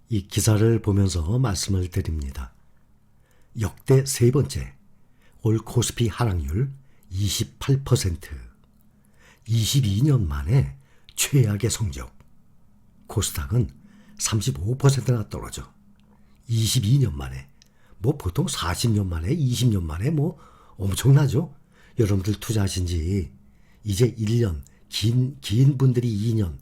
이 기사를 보면서 말씀을 드립니다. 역대 세 번째, 올 코스피 하락률 28%, 22년 만에 최악의 성적. 코스닥은 35%나 떨어져. 22년 만에. 뭐 보통 40년 만에, 20년 만에 뭐 엄청나죠? 여러분들 투자하신 지 이제 1년, 긴 분들이 2년,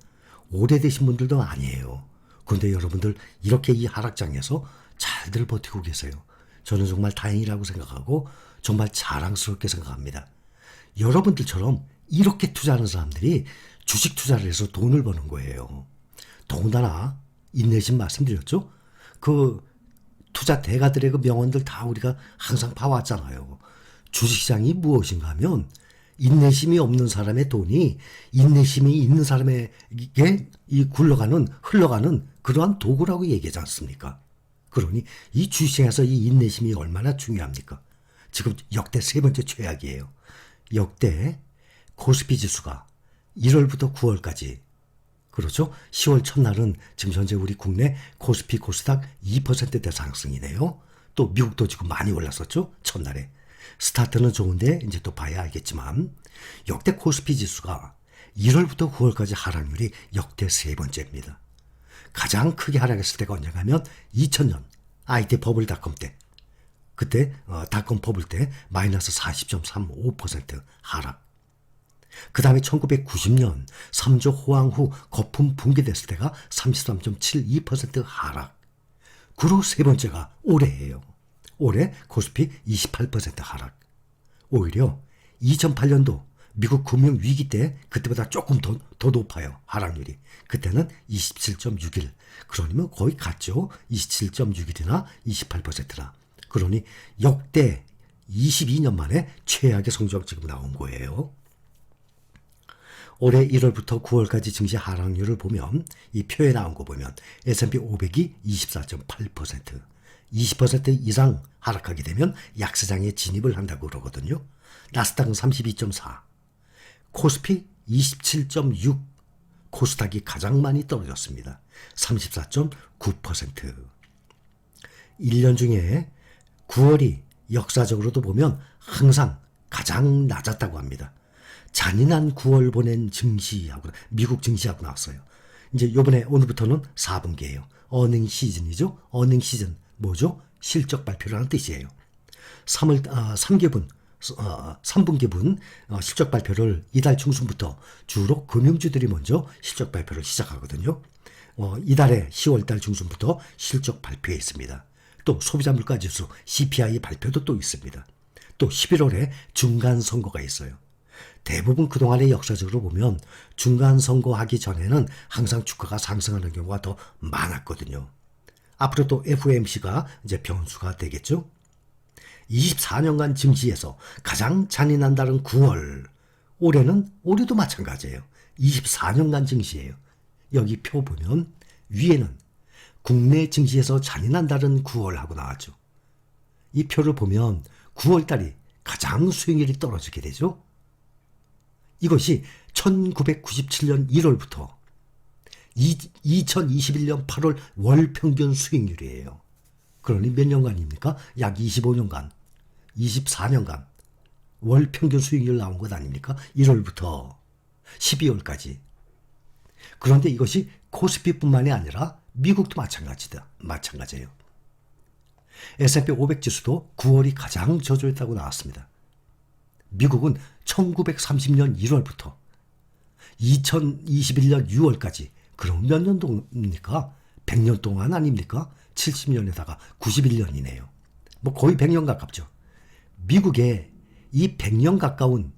오래되신 분들도 아니에요. 그런데 여러분들 이렇게 이 하락장에서 잘들 버티고 계세요. 저는 정말 다행이라고 생각하고 정말 자랑스럽게 생각합니다. 여러분들처럼 이렇게 투자하는 사람들이 주식 투자를 해서 돈을 버는 거예요. 더군다나 인내심 말씀드렸죠? 그 투자 대가들의 그 명언들 다 우리가 항상 봐왔잖아요. 주식시장이 무엇인가 하면 인내심이 없는 사람의 돈이 인내심이 있는 사람에게 흘러가는 그러한 도구라고 얘기하지 않습니까? 그러니 이 주식시장에서 이 인내심이 얼마나 중요합니까? 지금 역대 세 번째 최악이에요. 역대 코스피 지수가 1월부터 9월까지, 그렇죠? 10월 첫날은 지금 현재 우리 국내 코스피 코스닥 2%대 상승이네요. 또 미국도 지금 많이 올랐었죠? 첫날에. 스타트는 좋은데 이제 또 봐야 알겠지만 역대 코스피 지수가 1월부터 9월까지 하락률이 역대 세 번째입니다. 가장 크게 하락했을 때가 언제가 하면 2000년 IT 버블닷컴 때, 그때 닷컴 버블 때 마이너스 40.35% 하락. 그 다음에 1990년 3조 호황 후 거품 붕괴됐을 때가 33.72% 하락. 그리고 세 번째가 올해예요. 올해 코스피 28% 하락. 오히려 2008년도 미국 금융위기 때 그때보다 조금 더 높아요. 하락률이. 그때는 27.61. 그러면 거의 같죠. 27.61이나 28%나. 그러니 역대 22년 만에 최악의 성적 지금 나온 거예요. 올해 1월부터 9월까지 증시 하락률을 보면 이 표에 나온 거 보면 S&P 500이 24.8%, 20% 이상 하락하게 되면 약세장에 진입을 한다고 그러거든요. 나스닥은 32.4, 코스피 27.6, 코스닥이 가장 많이 떨어졌습니다. 34.9%. 1년 중에 9월이 역사적으로도 보면 항상 가장 낮았다고 합니다. 잔인한 9월 보낸 증시하고 미국 증시하고 나왔어요. 이제 요번에 오늘부터는 4분기예요. 어닝 시즌이죠. 어닝 시즌 뭐죠? 실적 발표라는 뜻이에요. 3분기분 실적 발표를 이달 중순부터 주로 금융주들이 먼저 실적 발표를 시작하거든요. 이달에 10월달 중순부터 실적 발표에 있습니다. 또 소비자 물가지수 CPI 발표도 또 있습니다. 또 11월에 중간선거가 있어요. 대부분 그동안의 역사적으로 보면 중간선거하기 전에는 항상 주가가 상승하는 경우가 더 많았거든요. 앞으로 또 FOMC가 이제 변수가 되겠죠. 24년간 증시에서 가장 잔인한다는 9월. 올해도 마찬가지예요. 24년간 증시예요. 여기 표 보면 위에는 국내 증시에서 잔인한다는 9월 하고 나왔죠. 이 표를 보면 9월달이 가장 수익률이 떨어지게 되죠. 이것이 1997년 1월부터 2021년 8월 월 평균 수익률이에요. 그러니 몇 년간입니까? 약 25년간, 24년간 월 평균 수익률 나온 것 아닙니까? 1월부터 12월까지. 그런데 이것이 코스피뿐만이 아니라 미국도 마찬가지예요. S&P 500 지수도 9월이 가장 저조했다고 나왔습니다. 미국은 1930년 1월부터 2021년 6월까지, 그럼 몇 년도입니까? 100년 동안 아닙니까? 70년에다가 91년이네요. 뭐 거의 100년 가깝죠. 미국의 이 100년 가까운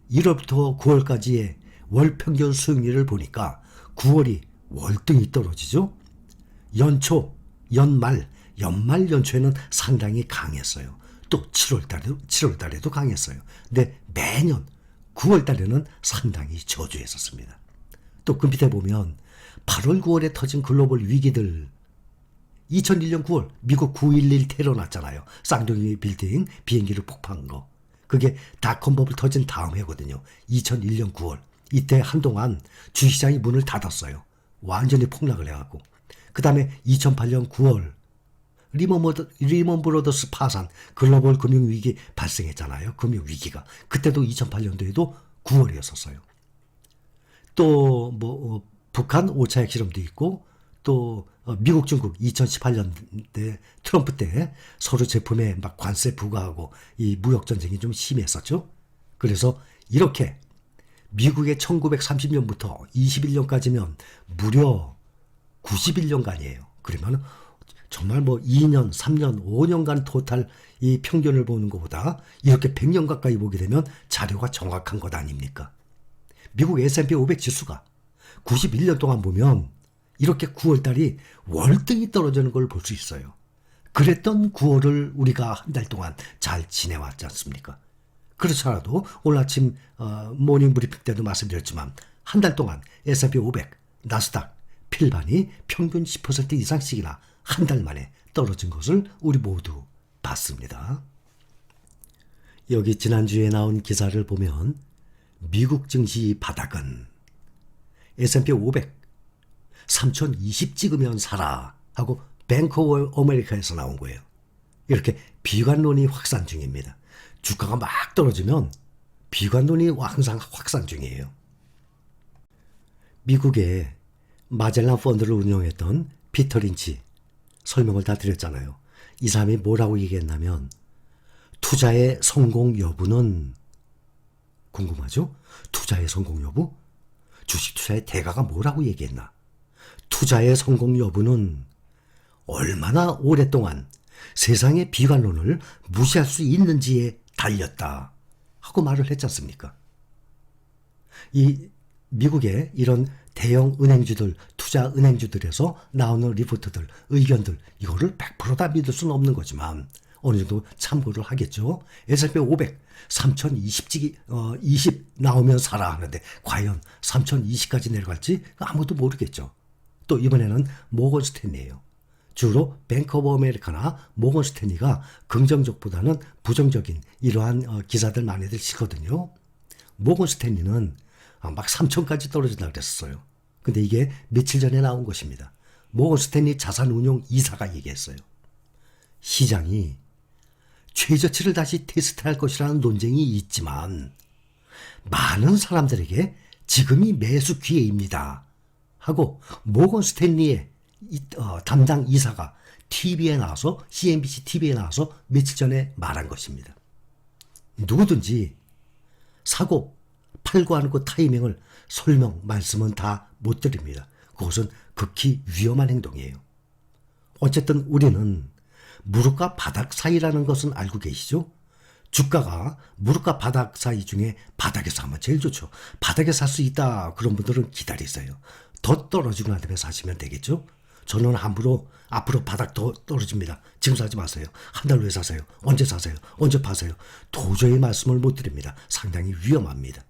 1월부터 9월까지의 월 평균 수익률을 보니까 9월이 월등히 떨어지죠. 연초, 연말, 연초에는 상당히 강했어요. 또 7월달에도 강했어요. 근데 매년 9월달에는 상당히 저조했었습니다. 또 그 밑에 보면 8월, 9월에 터진 글로벌 위기들, 2001년 9월 미국 9.11 테러 났잖아요. 쌍둥이 빌딩 비행기를 폭파한 거. 그게 닷컴 버블 터진 다음 해거든요. 2001년 9월. 이때 한동안 주식시장이 문을 닫았어요. 완전히 폭락을 해갖고. 그 다음에 2008년 9월 리먼 브로더스 파산, 글로벌 금융위기 발생했잖아요. 금융위기가. 그때도 2008년도에도 9월이었었어요. 또 북한 5차 핵실험도 있고 또 미국 중국 2018년대 트럼프 때 서로 제품에 막 관세 부과하고 이 무역 전쟁이 좀 심했었죠. 그래서 이렇게 미국의 1930년부터 21년까지면 무려 91년간이에요. 그러면 정말 2년, 3년, 5년간 토탈 이 평균을 보는 것보다 이렇게 100년 가까이 보게 되면 자료가 정확한 것 아닙니까? 미국 S&P 500 지수가 91년 동안 보면 이렇게 9월달이 월등히 떨어지는 걸 볼 수 있어요. 그랬던 9월을 우리가 한 달 동안 잘 지내왔지 않습니까? 그렇지 않아도 오늘 아침 모닝 브리핑 때도 말씀드렸지만 한 달 동안 S&P 500, 나스닥, 필반이 평균 10% 이상씩이나 한 달 만에 떨어진 것을 우리 모두 봤습니다. 여기 지난주에 나온 기사를 보면 미국 증시 바닥은 S&P 500 3020 찍으면 사라 하고 뱅크 오브 아메리카에서 나온 거예요. 이렇게 비관론이 확산 중입니다. 주가가 막 떨어지면 비관론이 항상 확산 중이에요. 미국의 마젤란 펀드를 운영했던 피터 린치 설명을 다 드렸잖아요. 이 사람이 뭐라고 얘기했냐면 투자의 성공 여부는 궁금하죠? 투자의 성공 여부? 주식 투자의 대가가 뭐라고 얘기했나? 투자의 성공 여부는 얼마나 오랫동안 세상의 비관론을 무시할 수 있는지에 달렸다 하고 말을 했지 않습니까? 이 미국의 이런 대형 은행주들, 투자 은행주들에서 나오는 리포트들, 의견들 이거를 100% 다 믿을 수는 없는 거지만 어느 정도 참고를 하겠죠. S&P 500 3020 나오면 사라 하는데 과연 3020까지 내려갈지 아무도 모르겠죠. 또 이번에는 모건 스탠리예요. 주로 뱅크 오브 아메리카나 모건 스탠리가 긍정적보다는 부정적인 이러한 기사들 많이들 쓰거든요. 모건 스탠리는 막 3천까지 떨어진다고 그랬었어요. 근데 이게 며칠 전에 나온 것입니다. 모건 스탠리 자산운용 이사가 얘기했어요. 시장이 최저치를 다시 테스트할 것이라는 논쟁이 있지만 많은 사람들에게 지금이 매수 기회입니다 하고 모건 스탠리의 담당 이사가 TV에 나와서 CNBC TV에 나와서 며칠 전에 말한 것입니다. 누구든지 사고 팔고 하는 그 타이밍을 말씀은 다 못 드립니다. 그것은 극히 위험한 행동이에요. 어쨌든 우리는 무릎과 바닥 사이라는 것은 알고 계시죠? 주가가 무릎과 바닥 사이 중에 바닥에서 하면 제일 좋죠. 바닥에 살 수 있다 그런 분들은 기다리세요. 더 떨어지고 난 다음에 사시면 되겠죠? 저는 함부로 앞으로 바닥 더 떨어집니다. 지금 사지 마세요. 한 달 후에 사세요. 언제 사세요? 언제 파세요? 도저히 말씀을 못 드립니다. 상당히 위험합니다.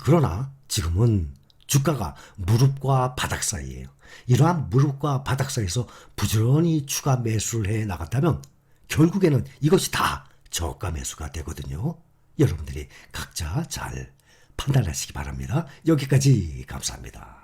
그러나 지금은 주가가 무릎과 바닥 사이예요. 이러한 무릎과 바닥 사이에서 부지런히 추가 매수를 해 나간다면 결국에는 이것이 다 저가 매수가 되거든요. 여러분들이 각자 잘 판단하시기 바랍니다. 여기까지 감사합니다.